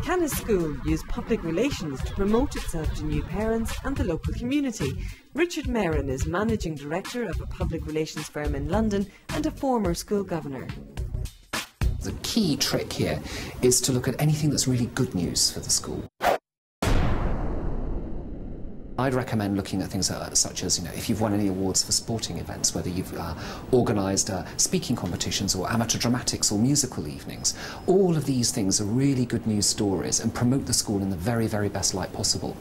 Can a school use public relations to promote itself to new parents and the local community? Richard Merrin is Managing Director of a public relations firm in London and a former school governor. The key trick here is to look at anything that's really good news for the school. I'd recommend looking at things such as, if you've won any awards for sporting events, whether you've organised speaking competitions or amateur dramatics or musical evenings. All of these things are really good news stories and promote the school in the very, very best light possible.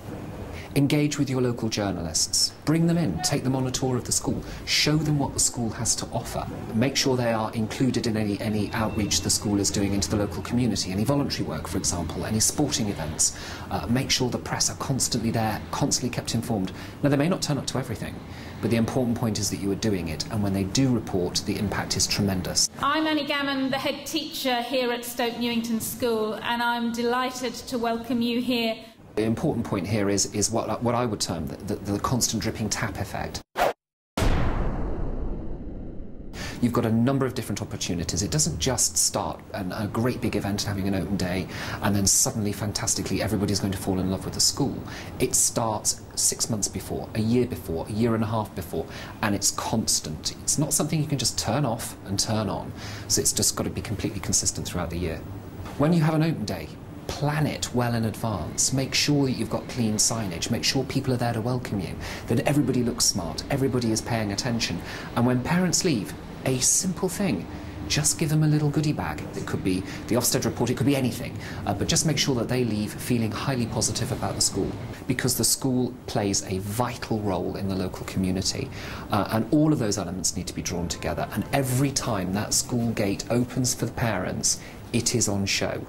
Engage with your local journalists. Bring them in, take them on a tour of the school, show them what the school has to offer. Make sure they are included in any outreach the school is doing into the local community, any voluntary work, for example, any sporting events. Make sure the press are constantly there, constantly kept informed. Now, they may not turn up to everything, but the important point is that you are doing it, and when they do report, the impact is tremendous. I'm Annie Gammon, the head teacher here at Stoke Newington School, and I'm delighted to welcome you here. The important point here is what I would term the constant dripping tap effect. You've got a number of different opportunities. It doesn't just start a great big event having an open day and then suddenly, fantastically, everybody's going to fall in love with the school. It starts 6 months before, a year before, a year and a half before, and it's constant. It's not something you can just turn off and turn on, so it's just got to be completely consistent throughout the year. When you have an open day, plan it well in advance. Make sure that you've got clean signage. Make sure people are there to welcome you, that everybody looks smart, everybody is paying attention. And when parents leave, a simple thing, just give them a little goodie bag. It could be the Ofsted report, it could be anything, but just make sure that they leave feeling highly positive about the school, because the school plays a vital role in the local community, and all of those elements need to be drawn together, and every time that school gate opens for the parents, it is on show.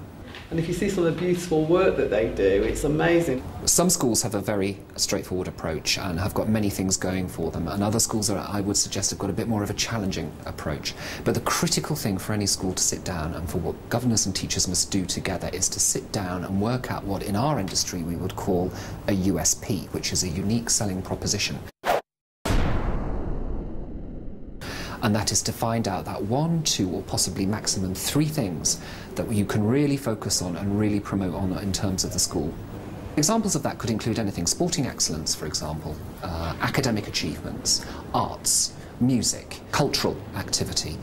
And if you see some of the beautiful work that they do, it's amazing. Some schools have a very straightforward approach and have got many things going for them, and other schools, I would suggest, have got a bit more of a challenging approach. But the critical thing for any school to sit down, and for what governors and teachers must do together, is to sit down and work out what in our industry we would call a USP, which is a unique selling proposition. And that is to find out that 1, 2 or possibly maximum 3 things that you can really focus on and really promote on in terms of the school. Examples of that could include anything: sporting excellence, for example, academic achievements, arts, music, cultural activity,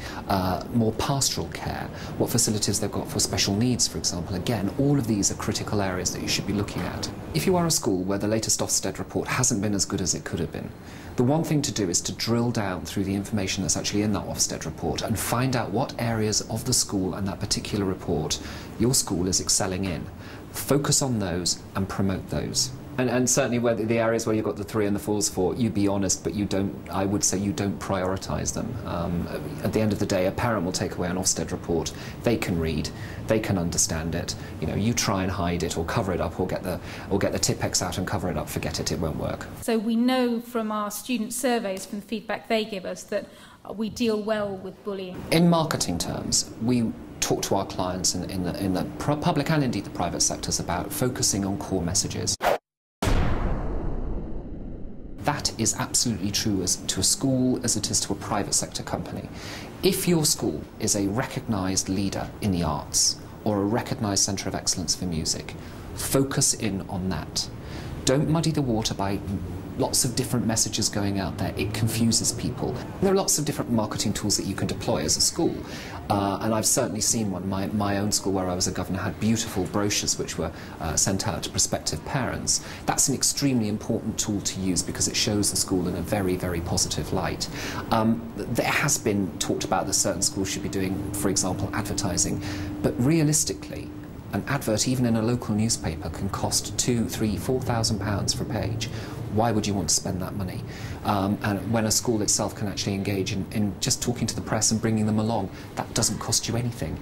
more pastoral care, what facilities they've got for special needs, for example. Again, all of these are critical areas that you should be looking at. If you are a school where the latest Ofsted report hasn't been as good as it could have been, the one thing to do is to drill down through the information that's actually in that Ofsted report and find out what areas of the school and that particular report your school is excelling in. Focus on those and promote those. And certainly where the areas where you've got the 3 and the 4s for, you be honest, but you don't, I would say you don't prioritise them. At the end of the day, a parent will take away an Ofsted report. They can read, they can understand it. You try and hide it or cover it up or get the Tipp-Ex out and cover it up, forget it, it won't work. So we know from our student surveys, from the feedback they give us, that we deal well with bullying. In marketing terms, we talk to our clients in the public and indeed the private sectors about focusing on core messages. That is absolutely true to a school as it is to a private sector company. If your school is a recognised leader in the arts or a recognised centre of excellence for music, focus in on that. Don't muddy the water by lots of different messages going out there. It confuses people. There are lots of different marketing tools that you can deploy as a school, and I've certainly seen one. My own school, where I was a governor, had beautiful brochures which were sent out to prospective parents. That's an extremely important tool to use because it shows the school in a very, very positive light. There has been talked about that certain schools should be doing, for example, advertising, but realistically, an advert, even in a local newspaper, can cost £2,000, £3,000, £4,000 for a page. Why would you want to spend that money? And when a school itself can actually engage in just talking to the press and bringing them along, that doesn't cost you anything.